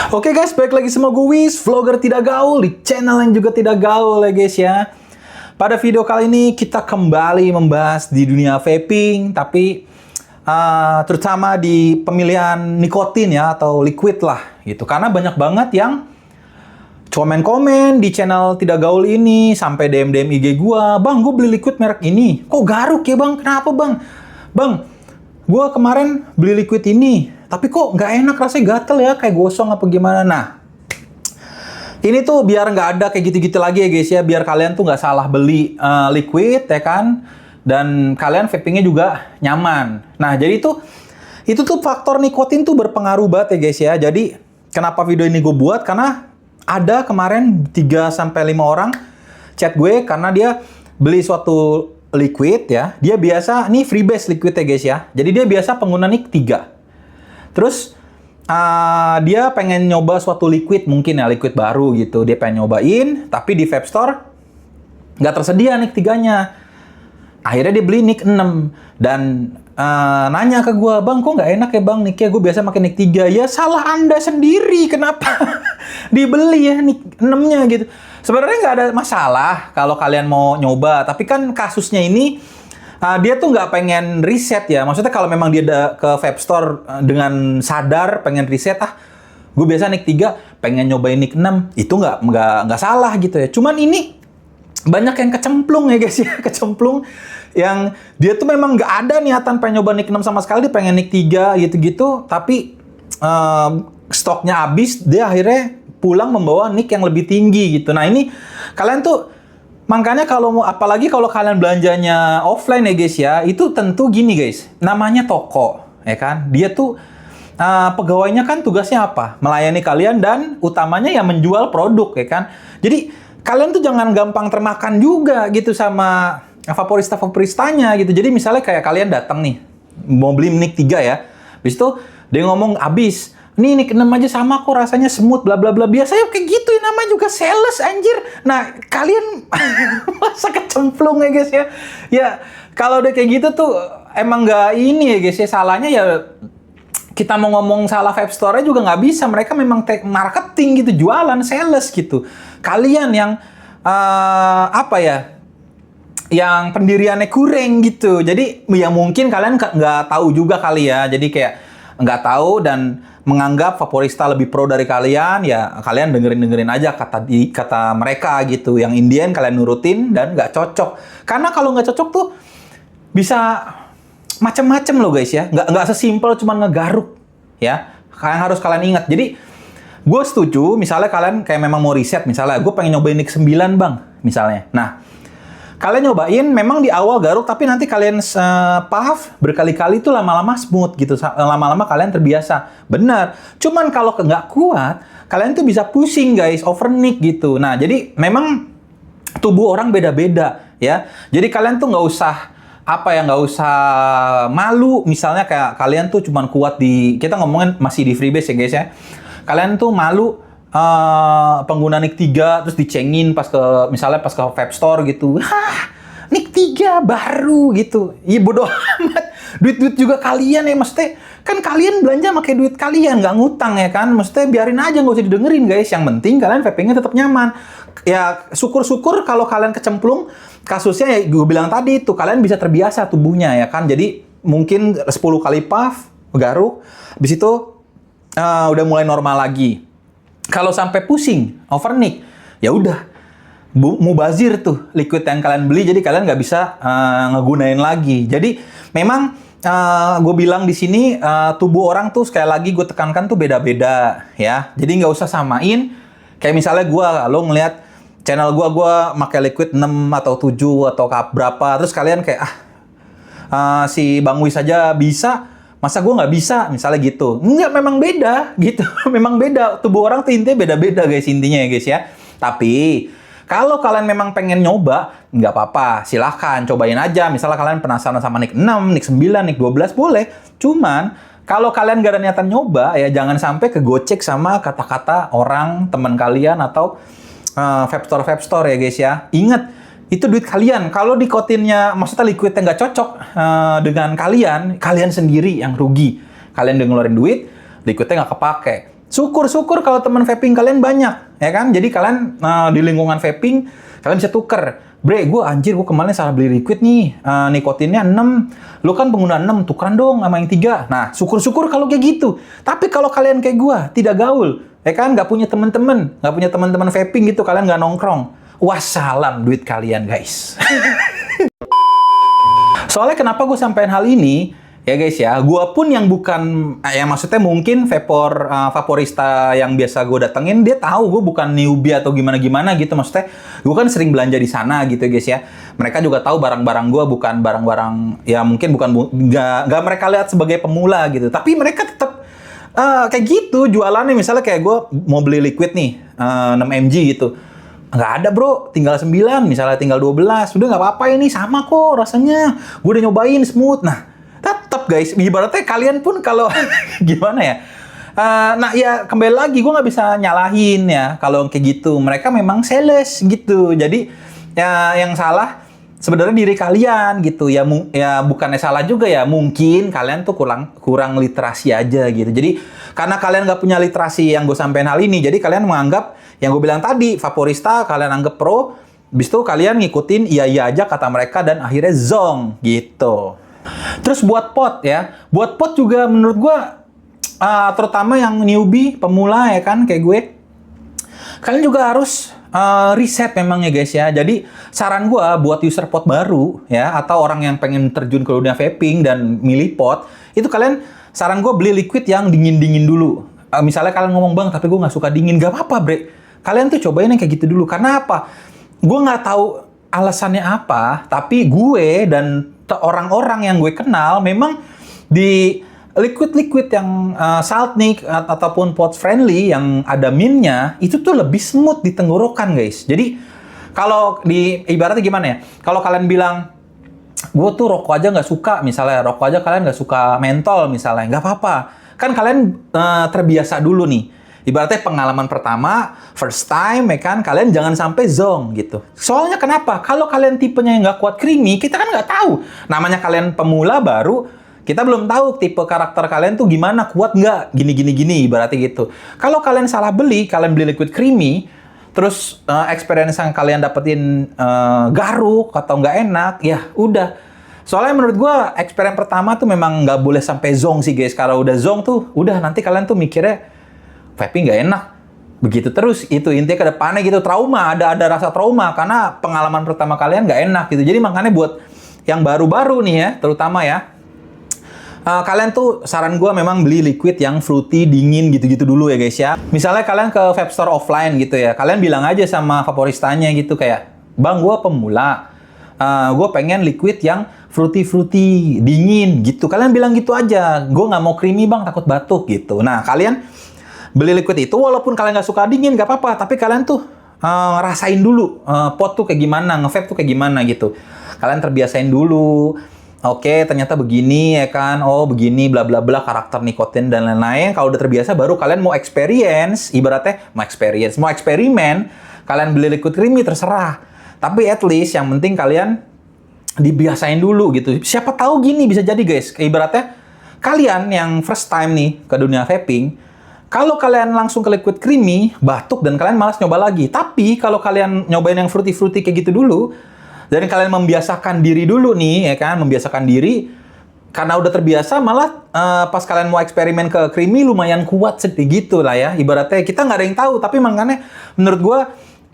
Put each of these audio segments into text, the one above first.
Oke guys, balik lagi sama gue Wis, vlogger tidak gaul di channel yang juga tidak gaul ya guys ya. Pada video kali ini kita kembali membahas di dunia vaping, tapi terutama di pemilihan nikotin ya atau liquid lah gitu. Karena banyak banget yang komen-komen di channel tidak gaul ini sampai DM IG gua, "Bang, gue beli liquid merek ini. Kok garuk ya, Bang? Kenapa, Bang? Bang, gua kemarin beli liquid ini, tapi kok nggak enak, rasanya gatel ya, kayak gosong apa gimana." Nah, ini tuh biar nggak ada kayak gitu-gitu lagi ya guys ya, biar kalian tuh nggak salah beli liquid ya kan, dan kalian vapingnya juga nyaman. Nah, jadi itu tuh faktor nikotin tuh berpengaruh banget ya guys ya. Jadi kenapa video ini gue buat, karena ada kemarin 3-5 orang chat gue karena dia beli suatu liquid ya. Dia biasa, nih freebase liquid ya guys ya. Jadi dia biasa pengguna NIK 3. Terus dia pengen nyoba suatu liquid, mungkin ya liquid baru gitu. Dia pengen nyobain, tapi di vape store nggak tersedia NIK 3-nya. Akhirnya dia beli NIK 6 dan nanya ke gue, "Bang, kok nggak enak ya Bang NIK-nya? Gue biasa pakai NIK 3. Ya salah Anda sendiri, kenapa dibeli ya NIK 6-nya gitu. Sebenarnya nggak ada masalah kalau kalian mau nyoba, tapi kan kasusnya ini dia tuh nggak pengen riset ya. Maksudnya kalau memang dia ke vape store dengan sadar pengen riset, gue biasa NIK 3, pengen nyobain NIK 6, itu nggak salah gitu ya. Cuman ini banyak yang kecemplung ya guys ya, kecemplung yang dia tuh memang nggak ada niatan pengen nyoba NIK 6 sama sekali, dia pengen NIK 3 gitu-gitu, tapi stoknya habis, dia akhirnya pulang membawa NIK yang lebih tinggi gitu. Nah ini kalian tuh, makanya apalagi kalau kalian belanjanya offline ya guys ya, itu tentu gini guys, namanya toko ya kan, dia tuh pegawainya kan tugasnya apa? Melayani kalian dan utamanya ya menjual produk ya kan. Jadi kalian tuh jangan gampang termakan juga gitu sama vaporista-vaporistanya gitu. Jadi misalnya kayak kalian datang nih, mau beli NIK 3 ya. Habis itu dia ngomong habis, "Nih NIK 6 aja sama kok, rasanya smooth bla bla bla." Biasanya kayak gitu ya, namanya juga sales anjir. Nah, kalian masa kecemplung ya guys ya. Ya, kalau udah kayak gitu tuh emang nggak ini ya guys ya, salahnya ya kita mau ngomong salah vape store-nya juga nggak bisa. Mereka memang marketing gitu, jualan, sales gitu. Kalian yang yang pendiriannya kurang gitu. Jadi ya mungkin kalian nggak tahu juga kali ya. Jadi kayak nggak tahu dan menganggap vaporista lebih pro dari kalian, ya kalian dengerin aja kata mereka gitu. Yang Indian kalian nurutin dan nggak cocok. Karena kalau nggak cocok tuh bisa macem-macem loh guys ya. Nggak sesimpel cuma ngegaruk ya. Harus kalian ingat. Jadi gue setuju, misalnya kalian kayak memang mau riset, misalnya gue pengen nyobain NIK 9 bang, misalnya. Nah, kalian nyobain, memang di awal garuk, tapi nanti kalian puff berkali-kali tuh lama-lama smooth gitu. Lama-lama kalian terbiasa. Benar. Cuman kalau nggak kuat, kalian tuh bisa pusing guys, over NIK gitu. Nah, jadi memang tubuh orang beda-beda ya. Jadi kalian tuh nggak usah nggak usah malu. Misalnya kayak kalian tuh cuman kuat kita ngomongin masih di freebase ya guys ya. Kalian tuh malu pengguna NIK 3 terus dicengin misalnya pas ke vape store gitu. NIK 3 baru gitu. Iya bodoh amat. Duit juga kalian ya, maksudnya kan kalian belanja pakai duit kalian, nggak ngutang ya kan. Maksudnya biarin aja, nggak usah didengerin guys. Yang penting kalian vapingnya tetap nyaman. Ya syukur-syukur kalau kalian kecemplung, kasusnya ya gue bilang tadi itu, kalian bisa terbiasa tubuhnya ya kan. Jadi mungkin 10 kali puff, garuk, habis itu udah mulai normal lagi. Kalau sampai pusing, over NIK, ya udah mubazir tuh liquid yang kalian beli, jadi kalian nggak bisa ngegunain lagi. Jadi memang gue bilang di sini tubuh orang tuh sekali lagi gue tekankan tuh beda-beda ya. Jadi nggak usah samain. Kayak misalnya lo ngelihat channel gue pakai liquid 6 atau 7 atau berapa, terus kalian kayak si Bang Wis aja bisa, masa gue nggak bisa, misalnya gitu. Enggak, memang beda gitu. Memang beda. Tubuh orang tuh intinya beda-beda guys, intinya ya guys ya. Tapi kalau kalian memang pengen nyoba, nggak apa-apa, silahkan cobain aja. Misalnya kalian penasaran sama NIK 6, NIK 9, NIK 12 boleh. Cuman kalau kalian gak ada niatan nyoba, ya jangan sampai kegocek sama kata-kata orang, teman kalian atau vape store ya guys ya. Ingat, itu duit kalian. Kalau nikotinnya, maksudnya liquidnya nggak cocok dengan kalian sendiri yang rugi. Kalian udah ngeluarin duit, liquidnya nggak kepake. Syukur-syukur kalau teman vaping kalian banyak, ya kan? Jadi kalian di lingkungan vaping, kalian bisa tuker. Bre, gue kemarin salah beli liquid nih, nikotinnya 6. Lu kan pengguna 6, tukeran dong sama yang 3. Nah, syukur-syukur kalau kayak gitu. Tapi kalau kalian kayak gue, tidak gaul, ya kan? Nggak punya teman-teman vaping gitu, kalian nggak nongkrong. Wassalam duit kalian, guys. Soalnya kenapa gue sampein hal ini? Ya guys ya, gue pun yang bukan, ya maksudnya mungkin vaporista yang biasa gue datengin, dia tahu gue bukan newbie atau gimana-gimana gitu. Maksudnya, gue kan sering belanja di sana gitu guys ya. Mereka juga tahu barang-barang gue bukan barang-barang, ya mungkin nggak mereka lihat sebagai pemula gitu. Tapi mereka tetap kayak gitu jualannya. Misalnya kayak gue mau beli liquid nih, 6 mg gitu. Nggak ada bro, tinggal 9, misalnya tinggal 12. Udah nggak apa-apa ini, sama kok rasanya. Gue udah nyobain smooth. Nah, tetap guys, ibaratnya kalian pun kalau gimana ya, nah ya kembali lagi gue nggak bisa nyalahin ya kalau kayak gitu. Mereka memang sales gitu, jadi ya yang salah sebenarnya diri kalian gitu ya. Ya bukannya salah juga ya, mungkin kalian tuh kurang literasi aja gitu. Jadi karena kalian nggak punya literasi yang gue sampein hal ini, jadi kalian menganggap yang gue bilang tadi, vaporista kalian anggap pro, habis itu kalian ngikutin iya aja kata mereka dan akhirnya zong gitu. Terus buat pot ya, buat pot juga menurut gue, terutama yang newbie, pemula ya kan, kayak gue, kalian juga harus riset memang ya guys ya. Jadi saran gue buat user pot baru ya, atau orang yang pengen terjun ke dunia vaping dan milih pot, itu kalian saran gue beli liquid yang dingin-dingin dulu. Misalnya kalian ngomong, bang tapi gue nggak suka dingin, gak apa-apa bre. Kalian tuh cobain yang kayak gitu dulu. Karena apa? Gue nggak tahu alasannya apa, tapi gue dan orang-orang yang gue kenal memang di liquid-liquid yang Saltnik ataupun pot friendly yang ada mintnya itu tuh lebih smooth di tenggorokan guys. Jadi kalau di ibaratnya gimana ya? Kalau kalian bilang gue tuh rokok aja nggak suka, misalnya rokok aja kalian nggak suka mentol misalnya, nggak apa-apa. Kan kalian terbiasa dulu nih. Ibaratnya pengalaman pertama, first time, ya kan, kalian jangan sampai zong gitu. Soalnya kenapa? Kalau kalian tipenya yang nggak kuat creamy, kita kan nggak tahu. Namanya kalian pemula baru, kita belum tahu tipe karakter kalian tuh gimana, kuat nggak, gini, ibaratnya gitu. Kalau kalian salah beli, kalian beli liquid creamy, terus experience yang kalian dapetin garuk atau nggak enak, ya udah. Soalnya menurut gue, experience pertama tuh memang nggak boleh sampai zong sih guys. Kalau udah zong tuh, udah nanti kalian tuh mikirnya, vaping nggak enak. Begitu terus, itu intinya ke depannya gitu, trauma, ada rasa trauma, karena pengalaman pertama kalian nggak enak gitu. Jadi makanya buat yang baru-baru nih ya, terutama ya, kalian tuh saran gue memang beli liquid yang fruity, dingin gitu-gitu dulu ya guys ya. Misalnya kalian ke vape store offline gitu ya, kalian bilang aja sama vaporistanya gitu kayak, bang gue pemula, gue pengen liquid yang fruity, dingin gitu. Kalian bilang gitu aja, gue nggak mau creamy bang, takut batuk gitu. Nah kalian beli liquid itu, walaupun kalian nggak suka dingin, nggak apa-apa. Tapi kalian tuh rasain dulu pot tuh kayak gimana, nge-vape tuh kayak gimana gitu. Kalian terbiasain dulu. Oke, ternyata begini ya kan. Oh, begini bla bla bla, karakter nikotin dan lain-lain. Kalau udah terbiasa, baru kalian mau experience, ibaratnya mau eksperimen, kalian beli liquid creamy terserah. Tapi at least yang penting kalian dibiasain dulu gitu. Siapa tahu gini bisa jadi guys. Ibaratnya kalian yang first time nih ke dunia vaping, kalau kalian langsung ke liquid creamy, batuk dan kalian malas nyoba lagi. Tapi kalau kalian nyobain yang fruity kayak gitu dulu, dan kalian membiasakan diri dulu nih, ya kan, membiasakan diri, karena udah terbiasa, malah pas kalian mau eksperimen ke creamy lumayan kuat gitu lah ya. Ibaratnya kita nggak ada yang tahu, tapi makanya menurut gue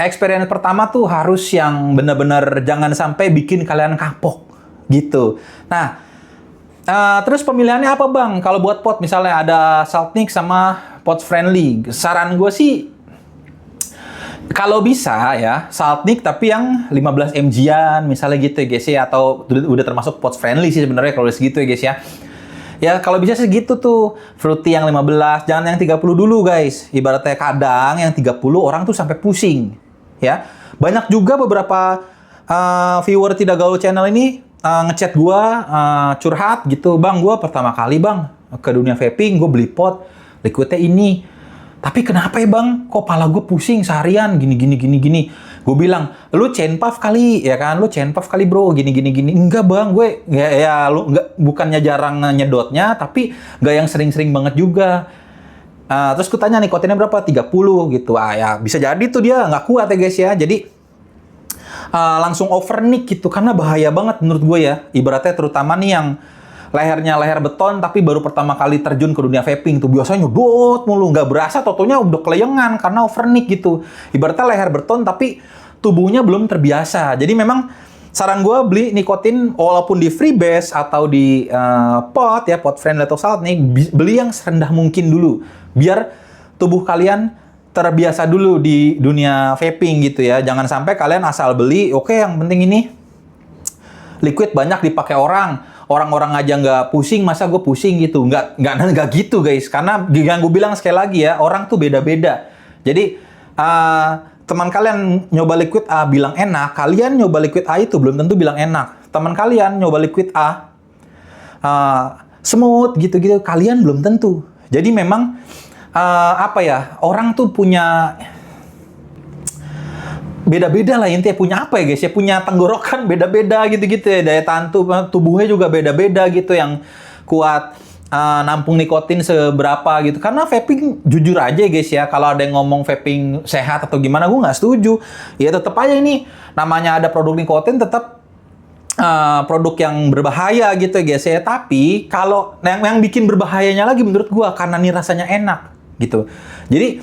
experience pertama tuh harus yang benar-benar jangan sampai bikin kalian kapok gitu. Nah, terus pemilihannya apa bang? Kalau buat pot misalnya ada Saltnik sama pot friendly. Saran gue sih kalau bisa ya Saltnik tapi yang 15 mg-an misalnya gitu ya guys ya, atau udah termasuk pot friendly sih sebenarnya kalau segitu ya guys ya. Ya kalau bisa segitu tuh, fruity yang 15, jangan yang 30 dulu guys. Ibaratnya kadang yang 30 orang tuh sampai pusing. Ya, banyak juga beberapa viewer Tidak Gaul channel ini ngechat gua curhat gitu, bang gua pertama kali bang ke dunia vaping, gue beli pot liquidnya ini, tapi kenapa ya bang kok pala gue pusing seharian gini. Gue bilang lu chain puff kali ya kan, lu chain puff kali bro gini. Enggak bang, gue ya lu enggak, bukannya jarang nyedotnya, tapi enggak yang sering-sering banget juga. Terus gue tanya nikotinnya berapa? 30 gitu. Ya bisa jadi tuh dia nggak kuat ya guys ya. Jadi langsung overnik gitu. Karena bahaya banget menurut gue ya. Ibaratnya terutama nih yang lehernya leher beton tapi baru pertama kali terjun ke dunia vaping tuh biasanya nyedot mulu, nggak berasa totonya udah keleyengan karena overnik gitu. Ibaratnya leher beton tapi tubuhnya belum terbiasa. Jadi memang saran gue beli nikotin walaupun di Freebase atau di pot ya, pot friendly atau salt nih, beli yang serendah mungkin dulu biar tubuh kalian terbiasa dulu di dunia vaping gitu ya. Jangan sampai kalian asal beli, oke yang penting ini liquid banyak dipakai orang-orang aja nggak pusing, masa gue pusing gitu. Nggak gitu guys. Karena yang gue bilang sekali lagi ya, orang tuh beda-beda. Jadi, teman kalian nyoba liquid A bilang enak, kalian nyoba liquid A itu belum tentu bilang enak. Teman kalian nyoba liquid A, smooth gitu-gitu, kalian belum tentu. Jadi memang, orang tuh punya beda-beda lah intinya, punya apa ya guys ya, punya tenggorokan beda-beda gitu-gitu ya, daya tahan tubuhnya juga beda-beda gitu, yang kuat nampung nikotin seberapa gitu. Karena vaping jujur aja guys ya, kalau ada yang ngomong vaping sehat atau gimana, gue nggak setuju. Ya tetap aja ini namanya ada produk nikotin, tetap produk yang berbahaya gitu ya guys ya. Tapi kalau yang bikin berbahayanya lagi menurut gue karena ini rasanya enak gitu. Jadi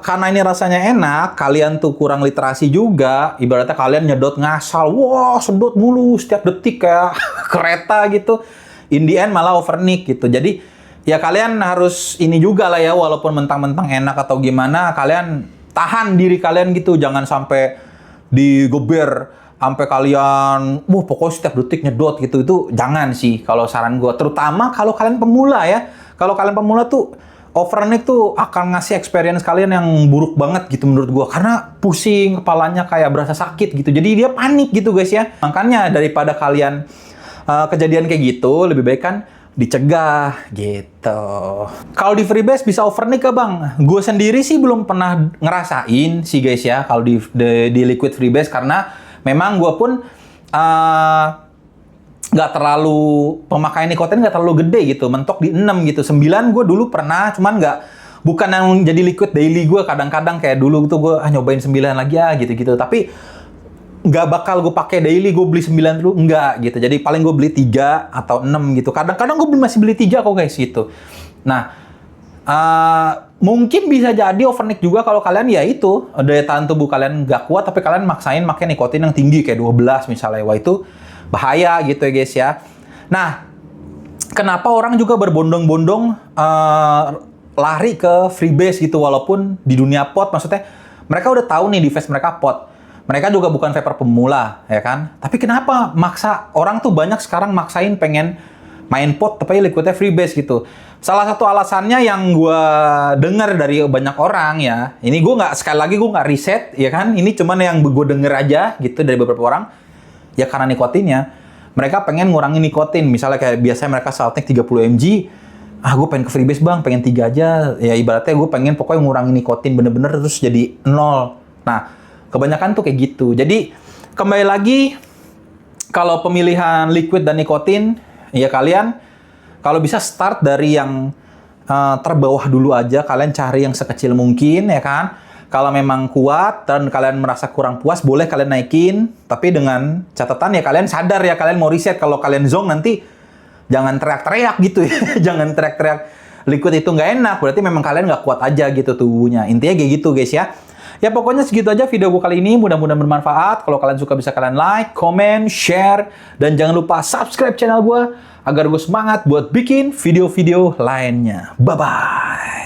karena ini rasanya enak, kalian tuh kurang literasi juga. Ibaratnya kalian nyedot ngasal, wah sedot mulu setiap detik kayak kereta gitu. In the end malah overnik gitu. Jadi ya kalian harus ini juga lah ya, walaupun mentang-mentang enak atau gimana, kalian tahan diri kalian gitu. Jangan sampai digeber, sampai kalian, wah pokoknya setiap detik nyedot gitu. Itu jangan sih kalau saran gue. Terutama kalau kalian pemula ya. Kalau kalian pemula tuh, overnik tuh akan ngasih experience kalian yang buruk banget gitu menurut gua, karena pusing, kepalanya kayak berasa sakit gitu. Jadi dia panik gitu guys ya. Makanya daripada kalian kejadian kayak gitu, lebih baik kan dicegah gitu. Kalau di Freebase bisa overnik gak bang? Gue sendiri sih belum pernah ngerasain sih guys ya kalau di liquid Freebase, karena memang gue pun nggak terlalu pemakaian nikotin nggak terlalu gede gitu, mentok di 6 gitu. 9 gue dulu pernah, cuman bukan yang jadi liquid daily gue. Kadang-kadang kayak dulu tuh gue nyobain 9 lagi ya gitu-gitu, tapi nggak bakal gue pakai daily, gue beli 9 dulu enggak gitu. Jadi paling gue beli 3 atau 6 gitu. Kadang-kadang gue masih beli 3 kok guys gitu. Nah, mungkin bisa jadi overnik juga kalau kalian ya itu daya tahan tubuh kalian nggak kuat, tapi kalian maksain pakai nikotin yang tinggi kayak 12 misalnya. Wah itu bahaya gitu ya guys ya. Nah, kenapa orang juga berbondong-bondong lari ke Freebase gitu, walaupun di dunia pot, maksudnya mereka udah tahu nih device mereka pot. Mereka juga bukan vapor pemula, ya kan? Tapi kenapa maksa? Orang tuh banyak sekarang maksain pengen main pot tapi liquidnya Freebase gitu. Salah satu alasannya yang gue dengar dari banyak orang ya, ini gue nggak, sekali lagi gue nggak riset ya kan, ini cuman yang gue denger aja gitu dari beberapa orang. Ya karena nikotinnya, mereka pengen ngurangin nikotin. Misalnya kayak biasanya mereka Saltnik 30 mg, gue pengen ke Freebase bang, pengen 3 aja. Ya ibaratnya gue pengen pokoknya ngurangin nikotin bener-bener terus jadi 0. Nah, kebanyakan tuh kayak gitu. Jadi kembali lagi, kalau pemilihan liquid dan nikotin, ya kalian kalau bisa start dari yang terbawah dulu aja. Kalian cari yang sekecil mungkin ya kan. Kalau memang kuat dan kalian merasa kurang puas, boleh kalian naikin. Tapi dengan catatan ya kalian sadar ya, kalian mau riset. Kalau kalian zong nanti jangan teriak-teriak gitu ya. Jangan teriak-teriak liquid itu nggak enak. Berarti memang kalian nggak kuat aja gitu tubuhnya. Intinya kayak gitu guys ya. Ya pokoknya segitu aja video gue kali ini. Mudah-mudahan bermanfaat. Kalau kalian suka bisa kalian like, comment, share. Dan jangan lupa subscribe channel gue agar gue semangat buat bikin video-video lainnya. Bye-bye.